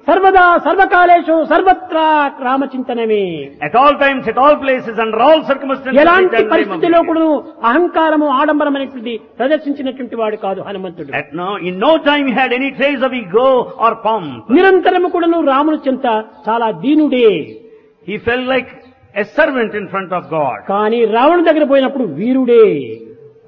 సర్వదా సర్వకాలేషు సర్వత్రా రామచింతనమే. At all times, at all places, under all circumstances. ఎలాంటి పరిస్థితిలో కూడా అహంకారము ఆడంబరం అనేటువంటి ప్రదర్శించినటువంటి వాడు కాదు హనుమంతుడు. In no time he had any trace of ego or pomp. నిరంతరము కూడాను రాముని చెంత చాలా దీనుడే. He felt like a servant in front of God. కానీ రావణుడి దగ్గర పోయినప్పుడు వీరుడే.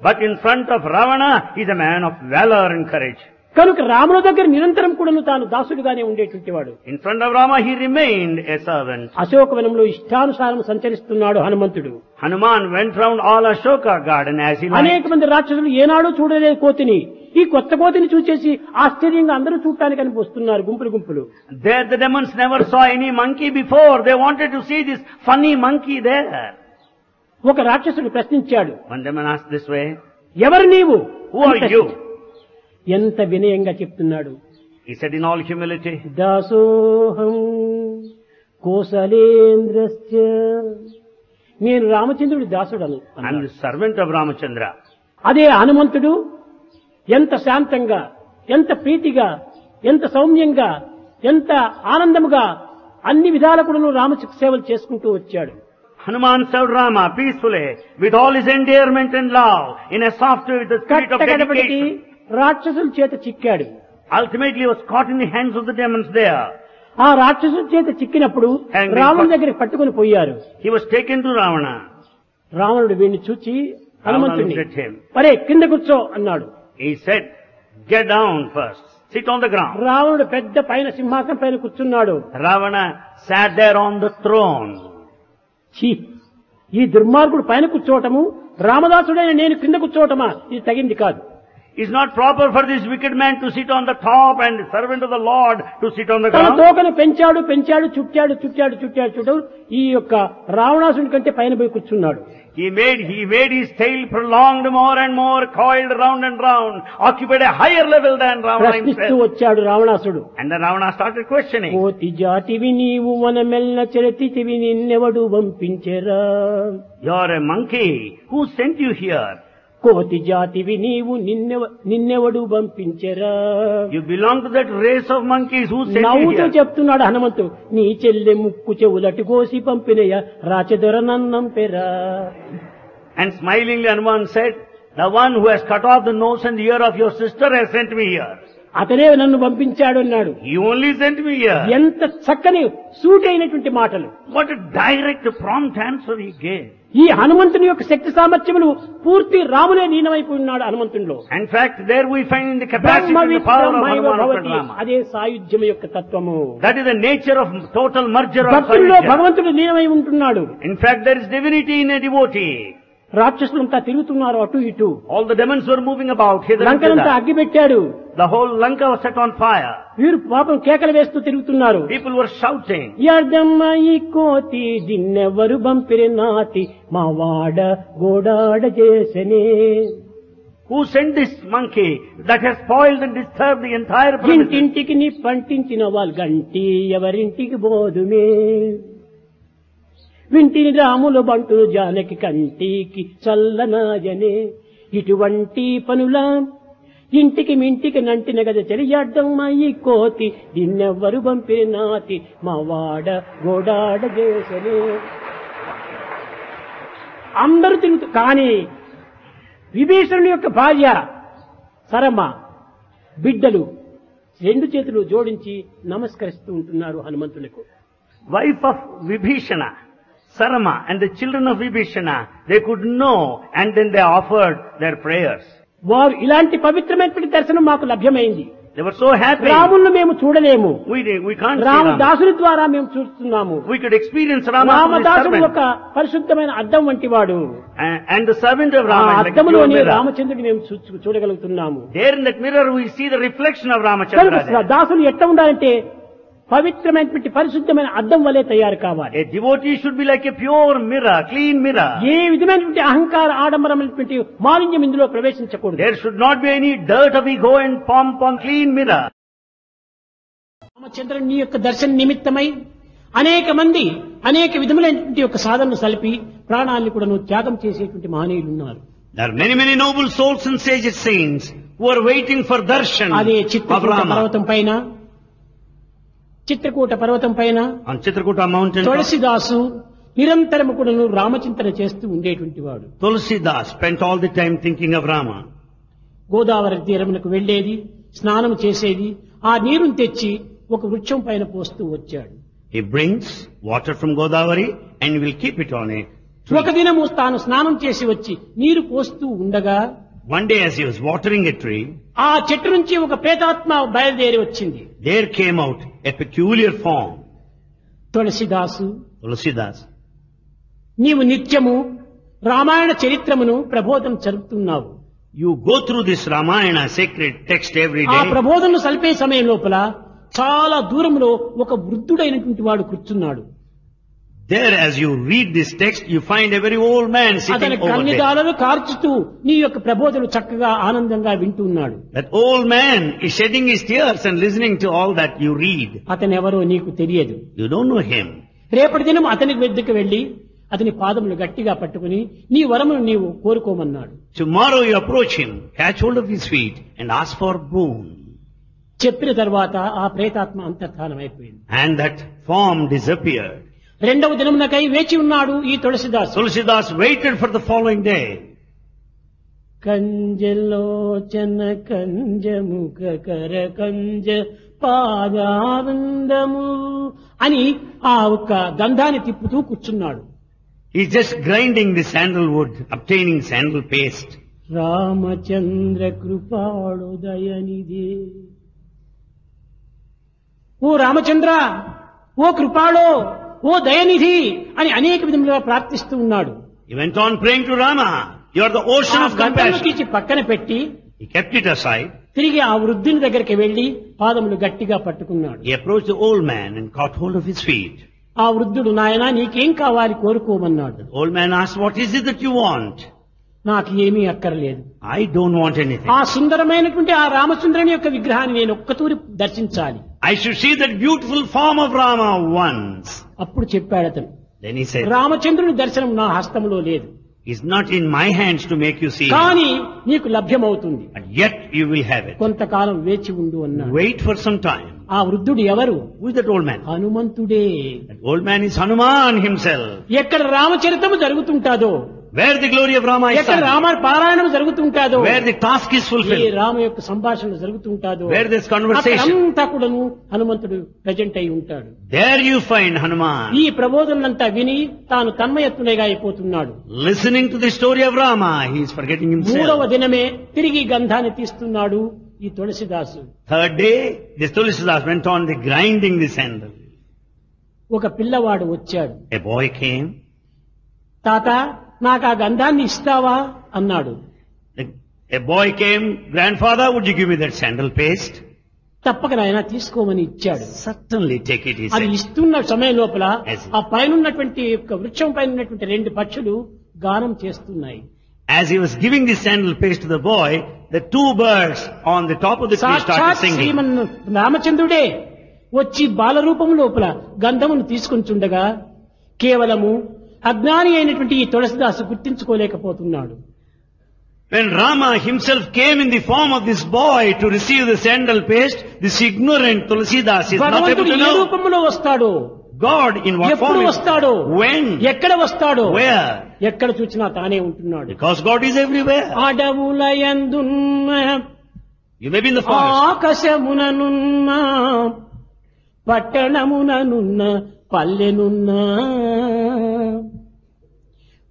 But in front of Ravana, he is a man of valor and courage. కనుక రాముని దగ్గర నిరంతరం కూడాను తాను దాసుడిగానే ఉండేటువంటి వాడు. In front of Rama, he remained a servant. అశోకవనంలో ఇష్టానుసారం సంచరిస్తున్నాడు హనుమంతుడు. Hanuman went round all Ashoka garden as he liked. అనేక మంది రాక్షసులు ఏనాడూ చూడలేదు కోతిని. ఈ కొత్త కోతిని చూసేసి ఆశ్చర్యంగా అందరూ చూడటానికి అని వస్తున్నారు గుంపులు గుంపులు. There the demons never saw any monkey before. They wanted to see this funny monkey there. ఒక రాక్షసుడు ప్రశ్నించాడు. One demon asked this way, ఎవరు నీవు? Who are you? ఎంత వినయంగా చెప్తున్నాడు. He said in all humility, దాసోహం కోసలేంద్రస్య, నేను రామచంద్రుడి దాసుడను. I am the servant of Ramachandra. అదే హనుమంతుడు ఎంత శాంతంగా, ఎంత ప్రీతిగా, ఎంత సౌమ్యంగా, ఎంత ఆనందముగా అన్ని విధాల కూడా రామ సేవలు చేసుకుంటూ వచ్చాడు. Hanuman served Rama peacefully with all his endearment and love in a soft way with the spirit of dedication. రాక్షసుల చేత చిక్కాడు. Ultimately was caught in the hands of the demons there. ఆ రాక్షసుల చేత చిక్కినప్పుడు రాముడి దగ్గరికి పట్టుకుని పోయారు. He was taken to Ravana. రావణుడు వీడిని చూచి హనుమంతుడిని looked at him. పరే కింద కూర్చో అన్నాడు. He said, get down first. Sit on the ground. రావణుడు పెద్ద పైన సింహాసనం పైన కూర్చున్నాడు. Ravana sat there on the throne. ఈ దుర్మార్గుడు పైన కూర్చోవటము, రామదాసుడైన నేను కింద కూర్చోవటమా, ఇది తగింది కాదు. It's not proper for this wicked man to sit on the top and the servant of the Lord to sit on the తన ground. తోకను పెంచాడు పెంచాడు చుట్టాడు ఈ యొక్క రావణాసుడి కంటే పైన పోయి కూర్చున్నాడు. He made his tail prolonged more and more, coiled round and round, occupied a higher level than Ravana ప్రశ్నిస్తూ himself. వచ్చాడు రావణాసుడు. And then Ravana started questioning. కోతి జాతివి నీవు వనమెల్ల చెరతివి నిన్నెవడు పంపించెరా. You are a monkey. Who sent you here? కోతి జాతివి నీవు నిన్నెవడు పంపించెరా. You belong to that race of monkeys. Who sent you నవ్వుతూ here? చెప్తున్నాడు హనుమంతు, నీ చెల్లె ముక్కు చెవులటి కోసి పంపినయ రాచదొరనన్నం పెరా. And smilingly Hanuman said, the one who has cut off the nose and ear of your sister has sent me here. అతనే నన్ను పంపించాడు అన్నాడు. He only sent me here. ఎంత చక్కని సూటైనటువంటి మాటలు. What a direct, prompt answer he gave. ఈ హనుమంతుని యొక్క శక్తి సామర్థ్యములు పూర్తి రాములే లీనమైపోయి ఉన్నాడు హనుమంతునిలో. In fact, there we find the capacity and the power of Hanuman of Rama. అదే సాయుధ్యం యొక్క తత్వము. That is the nature of total merger of భక్తుల్లో Sayujya. భగవంతుడు లీనమై ఉంటున్నాడు. In fact, there is divinity in a devotee. రాక్షసులంతా తిరుగుతున్నారు అటు ఇటు. All the demons were moving about hither and లంకనంతా thither. అగ్గి పెట్టాడు. The whole Lanka was set on fire. వీరు పాపం కేకలు వేస్తూ తిరుగుతున్నారు. People were shouting. యార్దమ్మ ఈ కోతి దిన్నెవరు బంపిరి నాటి మా వాడ గోడాడ చేసనే. Who sent this monkey that has spoiled and disturbed the entire premises? ఇంటింటికి నీ పంటించిన వాళ్ళు గంటి ఎవరింటికి బోదుమే. వింటిని రాములు బంటులు జానకి కంటికి చల్లనాయనే. ఇటువంటి పనులా ఇంటికి మింటికి నంటిన గద చెలియాడ్డమ్మ ఈ కోతి దీన్నెవ్వరు పంపిరి నాతి మా వాడ గోడాడ చేసనే. అందరూ తిరుగుతూ, కానీ విభీషణుని యొక్క భార్య సరమ బిడ్డలు రెండు చేతులు జోడించి నమస్కరిస్తూ ఉంటున్నారు హనుమంతులకు. Wife of Vibhishana, Sarama, and the children of Vibhishana, they could know, and then they offered their prayers. వారు ఇలాంటి పవిత్రమైనటువంటి దర్శనం మాకు లభ్యమైంది. They were so happy. రాములను మేము చూడలేము. We can't see Rama. రామదాసుని ద్వారా మేము చూస్తున్నాము. We could experience Rama through his రామదాసుడు servant. ఒక పరిశుద్ధమైన అద్దం వంటి వాడు. And the servant of ఆ Rama is like a pure అద్దములోని mirror. రామచంద్రుడిని మేము చూడగలుగుతున్నాము. There in that mirror we see the reflection of Ramachandra there. దాసులు ఎట్లా ఉండాలంటే పవిత్రమైనటువంటి పరిశుద్ధమైన అద్దం వలె తయారు కావాలి. A devotee should be like a pure mirror, clean mirror. ఏ విధమైనటువంటి అహంకార ఆడంబరమైనటువంటి మాలిన్యం ఇందులో ప్రవేశించకూడదు. There should not be any dirt of ego and pomp on clean mirror. రామచంద్రుని యొక్క దర్శన నిమిత్తమై అనేక మంది అనేక విధములైనటువంటి యొక్క సాధనను సలిపి ప్రాణాన్ని కూడా త్యాగం చేసేటువంటి మహనీయులు ఉన్నారు. There are many noble souls and sage saints who are waiting for darshan అదే of చిత్రకూట Rama. పర్వతం పైన చిత్రకూట పర్వతం పైన On Chitrakuta mountain, తులసిదాసు నిరంతరము కూడాను రామచింతన చేస్తూ ఉండేటువంటి వాడు. Tulsidas spent all the time thinking of Rama. Godavari తీరమునకు వెళ్లేది, స్నానం చేసేది, ఆ నీరుని తెచ్చి ఒక వృక్షం పైన పోస్తూ వచ్చాడు. He brings water from Godavari and will keep it on a tree. ఒక దినము తాను స్నానం చేసి వచ్చి నీరు పోస్తూ ఉండగా One day as he was watering a tree, ఆ చెట్టు నుంచి ఒక ప్రేతాత్మ బయలుదేరి వచ్చింది. there came out a peculiar form. తులసిదాసు, Tulsidas, నీవు నిత్యము రామాయణ చరిత్రమును ప్రబోధం జరుపుతున్నావు. you go through this Ramayana sacred text every ఆ day. ప్రబోధనను సలిపే సమయం లోపల చాలా దూరంలో ఒక వృద్ధుడైనటువంటి వాడు కూర్చున్నాడు. There as you read this text, you find a very old man అతని sitting over there. కన్నిదాలను కార్చుతూ నీ యొక్క ప్రబోధనలు చక్కగా ఆనందంగా వింటున్నాడు. That old man is shedding his tears and listening to all that you read. అతను ఎవరో నీకు తెలియదు. You don't know him. రేపటి దినం అతని వద్దకు వెళ్లి అతని పాదములు గట్టిగా పట్టుకుని నీ వరమును నీవు కోరుకోమన్నాడు. Tomorrow you approach him, catch hold of his feet and ask for boon. చెప్పిన తర్వాత ఆ ప్రేతాత్మ అంతర్ధానమైపోయింది. And that form disappeared. రెండవ దినమునకై వేచి ఉన్నాడు ఈ తులసిదాసు. Tulsidas waited for the following day. కంజలోచన కంజముఖ కర కంజ పాదానందము అని ఆ ఒక్క గంధాన్ని తిప్పుతూ కూర్చున్నాడు. He's just grinding the sandalwood, obtaining sandal paste. Ramachandra కృపాళోదయనిదే, ఓ రామచంద్ర, ఓ కృపాళో, ఓ దయనిధి అని అనేక విధములుగా ప్రార్థిస్తూ ఉన్నాడు. He went on praying to Rama. You are the ocean of గంధమును compassion. తీసి పక్కన పెట్టి He kept it aside. తిరిగి ఆ వృద్ధుని దగ్గరికి వెళ్లి పాదములు గట్టిగా పట్టుకున్నాడు. He approached the old man and caught hold of his feet. ఆ వృద్ధుడు, నాయనా నీకేం కావాలి కోరుకోమన్నాడు. The old man asked, what is it that you want? నాకు ఏమీ అక్కర్లేదు. I don't want anything. ఆ సుందరమైనటువంటి ఆ రామచంద్రుని యొక్క విగ్రహాన్ని నేను ఒక్కతూరి దర్శించాలి. I should see that beautiful form of Rama once. అప్పుడు చెప్పాడు అతను, Then he said, రామచంద్రుని దర్శనం నా హస్తంలో లేదు, it's not in my hands to make you see him, కానీ నీకు లభ్యమవుతుంది, but yet you will have it. కొంతకాలం వేచి ఉండు అన్నాడు. Wait for some time. ఆ వృద్ధుడు ఎవరు? Who is that old man? హనుమంతుడే. That old man is Hanuman himself. ఎక్కడ రామచరితము జరుగుతుంటాదో, Where the glory of Rama is ఎక్కడ sung, రామ పారాయణం జరుగుతుంటాదో, where the task is A fulfilled, Rama యొక్క సంభాషణ జరుగుతుంటాదో, where there's conversation, అక్కడంతా కూడాను హనుమంతుడు ప్రజెంట్ అయి ఉంటాడు. there you find Hanuman. ఈ ప్రబోధనంతా విని తాను తన్మయత్తునిగా అయిపోతున్నాడు. Listening to the story of Rama, he is forgetting మూడవ himself. దినమే తిరిగి గంధాన్ని తీస్తున్నాడు ఈ తులసిదాసు. Third day, this Tulsidas went on the grinding the sandal. ఒక పిల్లవాడు వచ్చాడు. A boy came. తాత, నాకు ఆ గంధాన్ని ఇస్తావా అన్నాడు. A boy came, grandfather, would you give me that sandal paste? తప్పక నాయన తీసుకోమని ఇచ్చాడు. Certainly take it, he అది said. ఇస్తున్న సమయం లోపల Yes. ఆ పైన ఉన్నటువంటి యొక్క వృక్షం పైన ఉన్నటువంటి రెండు పక్షులు గానం చేస్తున్నాయి. As he was giving the sandal paste to the boy, the two birds on the top of the tree started సాక్షాత్ singing. శ్రీమన్ రామచంద్రుడే వచ్చి బాలరూపం లోపల గంధమును తీసుకొంచుండగా కేవలము అజ్ఞాని అయినటువంటి ఈ తులసిదాసు గుర్తించుకోలేకపోతున్నాడు. When Rama himself came in the form of this boy to receive the sandal paste, this ignorant Tulsidas is not able భగవంతుడు to A know రూపంలో వస్తాడో, God in what ఎప్పుడు form, వస్తాడో, when, ఎక్కడ వస్తాడో, where, ఎక్కడ చూచినా తానే ఉంటున్నాడు. because God is everywhere. అడవులయందున్న You may be in the forest, ఆకాశముననున్న పట్టణముననున్న పల్లెనున్న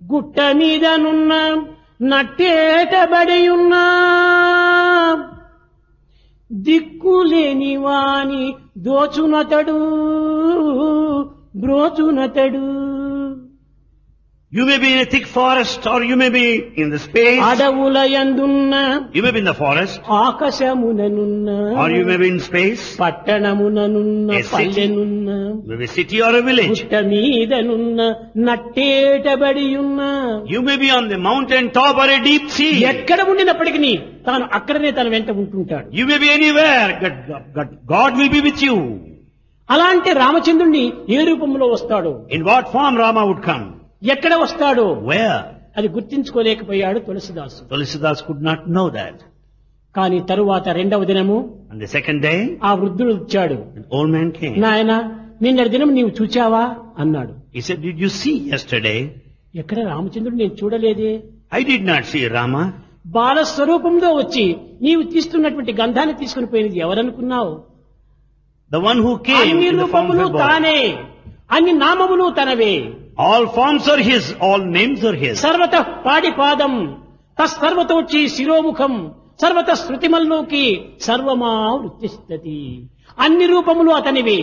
గుట్ట మీదనున్న నట్టేటబడి ఉన్నా దిక్కులేని వాని దోచునతడు బ్రోచునతడు. you may be in a thick forest or you may be in the space, అడవులయందున్న you may be in the forest ఆకాశముననున్న or you may be in space, పట్టణముననున్న A city. పల్లెనున్న you may be a city or a village. గుట్ట మీదనున్న నట్టేటబడి ఉన్న You may be on the mountain top or a deep sea. ఎక్కడ ఉండినప్పటికీ తాను అక్కడనే తన వెంట ఉంటుంటాడు. You may be anywhere. God will be with you. అలాంటి రామచంద్రుణ్ణి ఏ రూపంలో వస్తాడో, In what form Rama would come? ఎక్కడ వస్తాడో Where? అది గుర్తించుకోలేకపోయాడు తులసిదాసు. Tulsidas could not know that. కానీ తరువాత రెండవ దినము On the second day, ఆ వృద్ధుడు వచ్చాడు. an old man came. నాయన నిన్నటి దినం నీవు చూచావా అన్నాడు. He said, did you see yesterday? ఎక్కడ రామచంద్రుడు నేను చూడలేదే. I did not see Rama. బాల స్వరూపంలో వచ్చి నీవు తీస్తున్నటువంటి గంధాన్ని తీసుకుని పోయినది ఎవరనుకున్నావు? The one who came అన్ని in the form of రూపములు a boy. తానే, అన్ని నామములు తనవే. All forms are his, all names are his. సర్వత పాడిపాదం తస్సర్వతోచి శిరోముఖం సర్వత శృతిమల్లోకి సర్వమా వృత్తిస్తతి. అన్ని రూపములు అతనివే,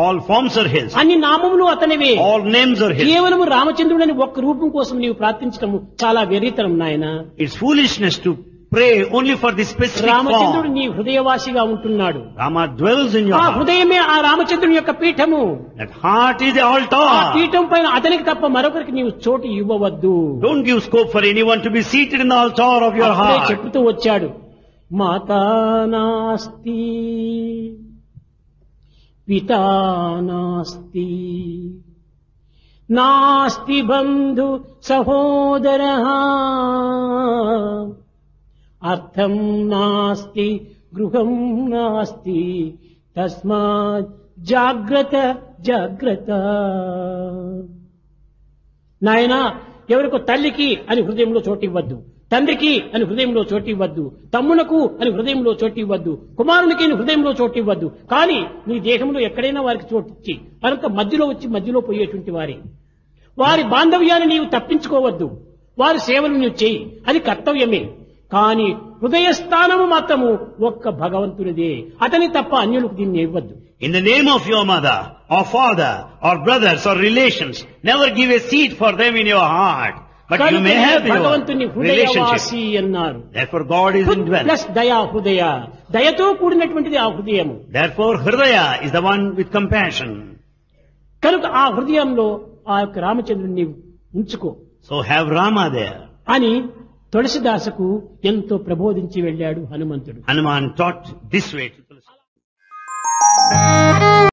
All forms are his. అన్ని నామములు అతనివే. All names are his. కేవలము రామచంద్రుడని ఒక్క రూపం కోసం నీవు ప్రార్థించడం చాలా వెర్రితనం నాయన. It's foolishness to pray only for the specific రామచంద్రుడు form. నీ హృదయవాసిగా ఉంటున్నాడు. Rama dwells in your ఆ heart. హృదయమే ఆ రామచంద్రుని యొక్క Peetham. That heart is the ఆ altar. పీఠం పైన అతనికి తప్ప మరొకరికి నీవు చోటు ఇవ్వవద్దు. Don't give scope for anyone to be seated in the altar of your అప్పుడే heart. చెప్తూ వచ్చాడు, మాతా నాస్తి పితా నాస్తి నాస్తి బంధు సహోదరః అర్థం నాస్తి గృహం నాస్తి తస్మాత్ జాగ్రత్త జాగ్రత్త. నాయనా, ఎవరికో తల్లికి అని హృదయంలో చోటివ్వద్దు, తండ్రికి అని హృదయంలో చోటివ్వద్దు, తమ్మునకు అని హృదయంలో చోటివ్వద్దు, కుమారునికి అని హృదయంలో చోటివ్వద్దు. కానీ నీ దేహంలో ఎక్కడైనా వారికి చోటిచ్చి కనుక మధ్యలో వచ్చి మధ్యలో పోయేటువంటి వారే. వారి బాంధవ్యాన్ని నీవు తప్పించుకోవద్దు, వారి సేవలు నీవు చేయి, అది కర్తవ్యమే. కానీ హృదయ స్థానము మాత్రము ఒక్క భగవంతునిదే, అతని తప్ప అన్యులకు దీన్ని ఇవ్వద్దు. In the name of your mother, or father, or brothers, or relations, never give a seat for them in your heart. But you may have your భగవంతుని relationship. హృదయవాసి అన్నారు. Therefore God is indwelt. Plus దయా హృదయ, దయతో కూడినటువంటిది ఆ హృదయము. Therefore Hridaya is the one with compassion. కనుక ఆ హృదయంలో ఆ యొక్క రామచంద్రుని ఉంచుకో So have Rama there. అని తులసిదాసుకు ఎంతో ప్రబోధించి వెళ్ళాడు హనుమంతుడు. Hanuman taught this way to Tulsi.